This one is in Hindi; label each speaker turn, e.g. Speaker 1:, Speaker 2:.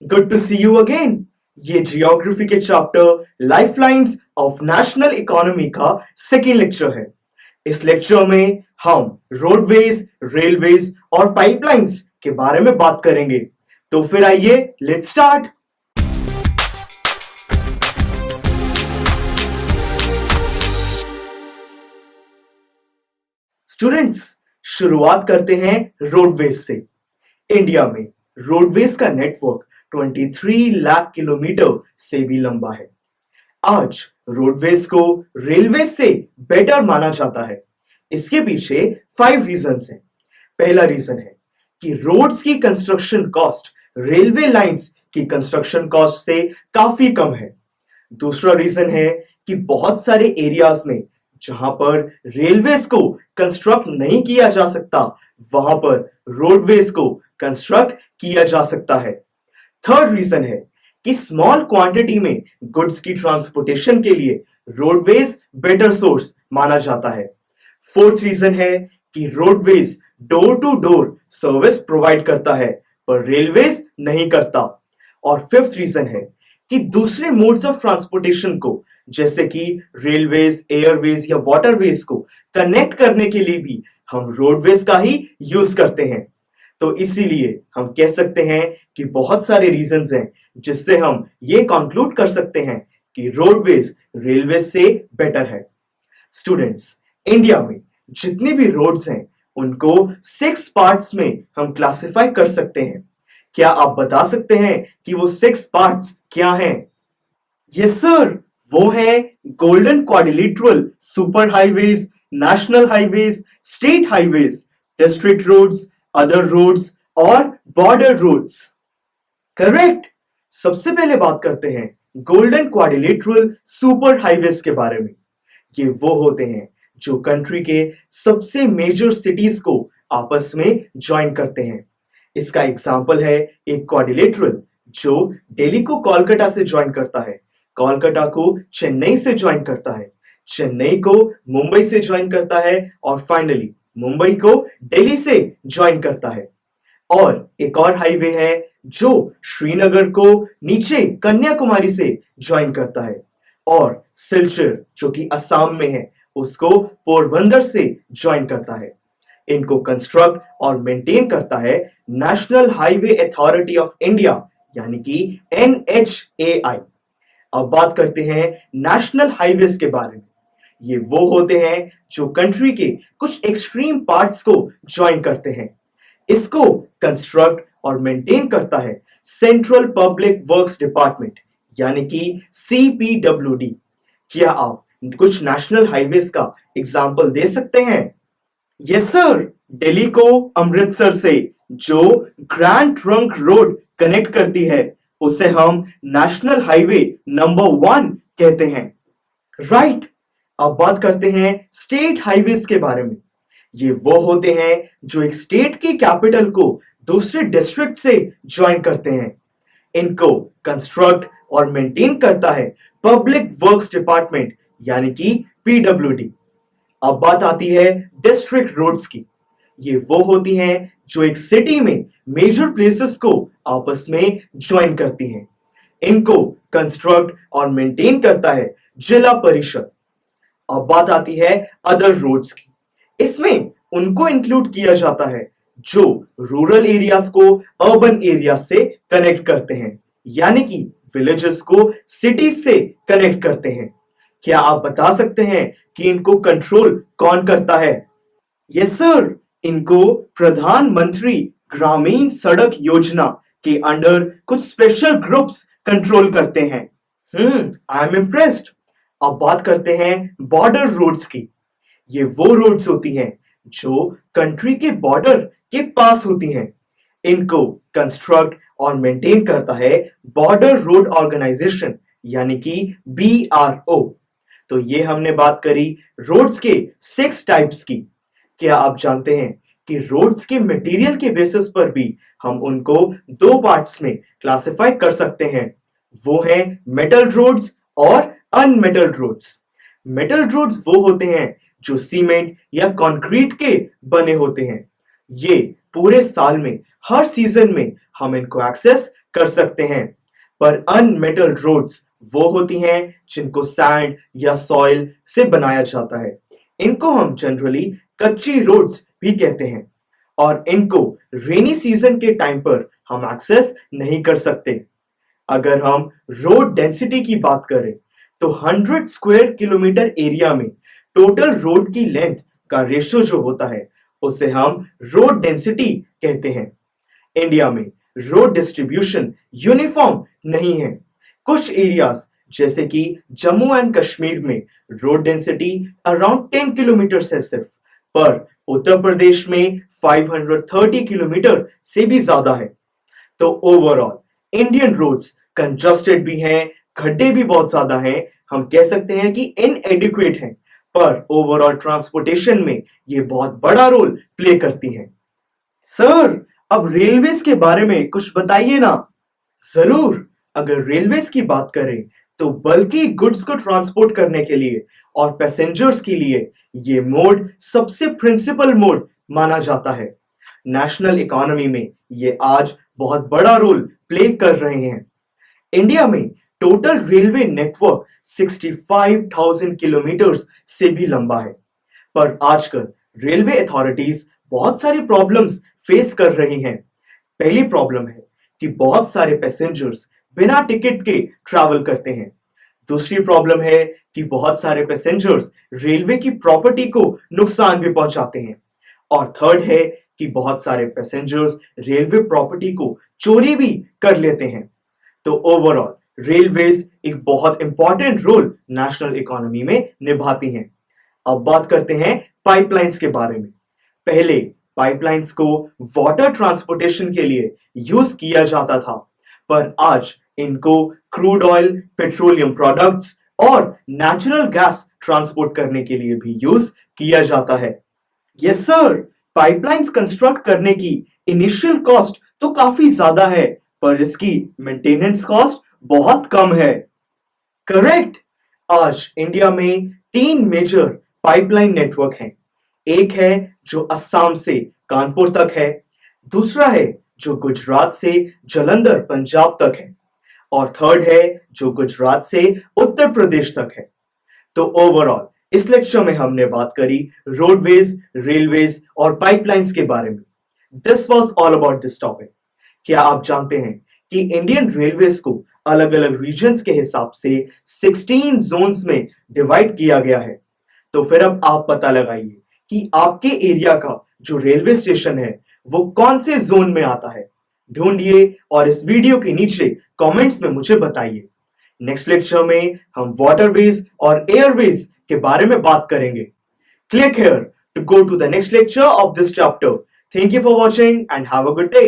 Speaker 1: Good to see you again. ये जियोग्राफी के chapter lifelines of national economy का सेकेंड लेक्चर है। इस लेक्चर में हम रोडवेज, रेलवेज और पाइपलाइंस के बारे में बात करेंगे। तो फिर आइए लेट्स स्टार्ट। स्टूडेंट्स, शुरुआत करते हैं रोडवेज से। इंडिया में रोडवेज का नेटवर्क 23 लाख किलोमीटर से भी लंबा है। आज रोडवेज को रेलवे से बेटर माना जाता है। इसके पीछे 5 रीजंस हैं। पहला रीजन है कि रोड्स की कंस्ट्रक्शन कॉस्ट रेलवे लाइंस की कंस्ट्रक्शन कॉस्ट से काफी कम है। दूसरा रीजन है कि बहुत सारे एरियाज में जहां पर रेलवेज को कंस्ट्रक्ट नहीं किया जा सकता, वहां पर रोडवेज को कंस्ट्रक्ट किया जा सकता है। थर्ड रीजन है कि स्मॉल क्वांटिटी में गुड्स की ट्रांसपोर्टेशन के लिए रोडवेज बेटर सोर्स माना जाता है। फोर्थ रीजन है कि roadways door to door service provide करता है पर रेलवेज नहीं करता। और फिफ्थ रीजन है कि दूसरे मोड्स ऑफ ट्रांसपोर्टेशन को जैसे कि रेलवेज, एयरवेज या वाटरवेज को कनेक्ट करने के लिए भी हम रोडवेज का ही यूज करते हैं। तो इसीलिए हम कह सकते हैं कि बहुत सारे रीजंस हैं जिससे हम ये कंक्लूड कर सकते हैं कि रोडवेज रेलवे से बेटर है। स्टूडेंट्स, इंडिया में जितनी भी रोड्स हैं उनको 6 पार्ट्स में हम क्लासिफाई कर सकते हैं। क्या आप बता सकते हैं कि वो 6 पार्ट्स क्या हैं? यस सर, वो है golden quadrilateral super highways, national highways, state highways, district roads, other roads और बॉर्डर रोड्स। करेक्ट। सबसे पहले बात करते हैं गोल्डन क्वाड्रिलेटरल सुपर हाईवेज के बारे में। ये वो होते हैं जो कंट्री के सबसे मेजर सिटीज को आपस में ज्वाइन करते हैं। इसका एग्जांपल है एक क्वाड्रिलेटरल जो दिल्ली को कोलकाता से ज्वाइन करता है, कोलकाता को चेन्नई से ज्वाइन करता है, चेन्नई को मुंबई से ज्वाइन करता है और फाइनली मुंबई को दिल्ली से ज्वाइन करता है। और एक और हाईवे है जो श्रीनगर को नीचे कन्याकुमारी से ज्वाइन करता है और सिलचर जो कि असम में है उसको पोरबंदर से ज्वाइन करता है। इनको कंस्ट्रक्ट और मेंटेन करता है national highway authority of India यानी कि NHAI। अब बात करते हैं नेशनल हाईवेज के बारे में। ये वो होते हैं जो कंट्री के कुछ एक्सट्रीम पार्ट्स को ज्वाइन करते हैं। इसको कंस्ट्रक्ट और मेंटेन करता है सेंट्रल पब्लिक वर्क्स डिपार्टमेंट यानी कि CPWD। क्या आप कुछ नेशनल हाईवेज का एग्जांपल दे सकते हैं? यस सर, दिल्ली को अमृतसर से जो ग्रैंड ट्रंक रोड कनेक्ट करती है उसे हम नेशनल हाईवे नंबर 1 कहते हैं। राइट। अब बात करते हैं स्टेट हाईवेज के बारे में। ये वो होते हैं जो एक स्टेट की कैपिटल को दूसरे डिस्ट्रिक्ट से ज्वाइन करते हैं। इनको कंस्ट्रक्ट और मेंटेन करता है पब्लिक वर्क्स डिपार्टमेंट यानी कि PWD। अब बात आती है डिस्ट्रिक्ट रोड्स की। ये वो होती हैं जो एक सिटी में मेजर प्लेसेस को आपस में ज्वाइन करती हैं। इनको कंस्ट्रक्ट और मेंटेन करता है जिला परिषद। अब बात आती है अदर रोड्स की। इसमें उनको इंक्लूड किया जाता है जो रूरल एरियाज को अर्बन एरियाज से कनेक्ट करते हैं यानी कि विलेजेस को सिटीज से कनेक्ट करते हैं। क्या आप बता सकते हैं कि इनको कंट्रोल कौन करता है? यस सर, इनको प्रधानमंत्री ग्रामीण सड़क योजना के अंडर कुछ स्पेशल ग्रुप्स कंट्रोल करते हैं। I am impressed. अब बात करते हैं बॉर्डर रोड्स की। ये वो रोड्स होती हैं जो कंट्री के बॉर्डर के पास होती हैं। इनको कंस्ट्रक्ट और मेंटेन करता है बॉर्डर रोड ऑर्गेनाइजेशन यानी कि BRO। तो ये हमने बात करी रोड्स के 6 टाइप्स की। क्या आप जानते हैं कि रोड्स के मटेरियल के बेसिस पर भी हम उनको 2 पार्ट्स में क्लासिफाई कर सकते हैं। वो हैं मेटल रोड्स और अनमेटल्ड रोड्स। मेटल रोड्स वो होते हैं जो सीमेंट या कंक्रीट के बने होते हैं। ये पूरे साल में हर सीजन में हम इनको एक्सेस कर सकते हैं, पर अनमेटल्ड रोड्स वो होती हैं जिनको सैंड या सॉइल से बनाया जाता है। इनको हम जनरली कच्ची रोड्स भी कहते हैं और इनको रेनी सीजन के टाइम पर हम एक्सेस नहीं कर सकते। अगर हम रोड डेंसिटी की बात करें तो 100 स्क्वायर किलोमीटर एरिया में टोटल रोड की लेंथ का रेशो जो होता है उसे हम रोड डेंसिटी कहते हैं। इंडिया में रोड डिस्ट्रीब्यूशन यूनिफॉर्म नहीं है। कुछ एरियाज जैसे कि जम्मू एंड कश्मीर में रोड डेंसिटी अराउंड 10 किलोमीटर है सिर्फ, पर उत्तर प्रदेश में 530 किलोमीटर से भी ज्यादा है। तो ओवरऑल इंडियन रोड्स कंजस्टेड भी हैं, खड्डे भी बहुत ज्यादा हैं, हम कह सकते हैं कि इनएडिक्वेट हैं, पर ओवरऑल ट्रांसपोर्टेशन में ये बहुत बड़ा रोल प्ले करती हैं। सर, अब रेलवेज के बारे में कुछ बताइए ना। जरूर, अगर रेलवेज की बात करें तो बल्कि गुड्स को ट्रांसपोर्ट करने के लिए और पैसेंजर्स के लिए ये मोड सबसे प्रिंसिपल मोड माना जाता है। नेशनल इकोनॉमी में ये आज बहुत बड़ा रोल प्ले कर रहे हैं। इंडिया में टोटल रेलवे नेटवर्क 65,000 किलोमीटर्स से भी लंबा है, पर आजकल रेलवे अथॉरिटीज बहुत सारी प्रॉब्लम्स फेस कर रही हैं। पहली प्रॉब्लम है कि बहुत सारे पैसेंजर्स बिना टिकट के ट्रैवल करते हैं। दूसरी प्रॉब्लम है कि बहुत सारे पैसेंजर्स रेलवे की प्रॉपर्टी को नुकसान भी पहुंचाते हैं। और थर्ड है कि बहुत सारे पैसेंजर्स रेलवे प्रॉपर्टी को चोरी भी कर लेते हैं। तो ओवरऑल रेलवेज एक बहुत इंपॉर्टेंट रोल नेशनल इकोनॉमी में निभाती हैं। अब बात करते हैं पाइपलाइंस के बारे में। पहले पाइपलाइंस को वाटर ट्रांसपोर्टेशन के लिए यूज किया जाता था, पर आज इनको क्रूड ऑयल, पेट्रोलियम प्रोडक्ट्स और नेचुरल गैस ट्रांसपोर्ट करने के लिए भी यूज किया जाता है। यस सर, पाइपलाइंस कंस्ट्रक्ट करने की इनिशियल कॉस्ट तो काफी ज्यादा है, पर इसकी मेंटेनेंस कॉस्ट बहुत कम है। करेक्ट। आज इंडिया में 3 मेजर पाइपलाइन नेटवर्क हैं। एक है जो असम से कानपुर तक है, दूसरा है जो गुजरात से जालंधर पंजाब तक है, और थर्ड है जो गुजरात से उत्तर प्रदेश तक है। तो ओवरऑल इस लेक्चर में हमने बात करी रोडवेज, रेलवेज और पाइपलाइंस के बारे में। This was all about this topic. क्या आप जानते हैं कि इंडियन रेलवेज को अलग अलग रीजन्स के हिसाब से 16 जोन्स में डिवाइड किया गया है। तो फिर अब आप पता लगाइए कि आपके एरिया का जो रेलवे स्टेशन है वो कौन से जोन में आता है। ढूंढिए और इस वीडियो के नीचे कमेंट्स में मुझे बताइए। नेक्स्ट लेक्चर में हम वाटरवेज और एयरवेज के बारे में बात करेंगे। Click here to go to the next lecture of this chapter. Thank you for watching and have a good day.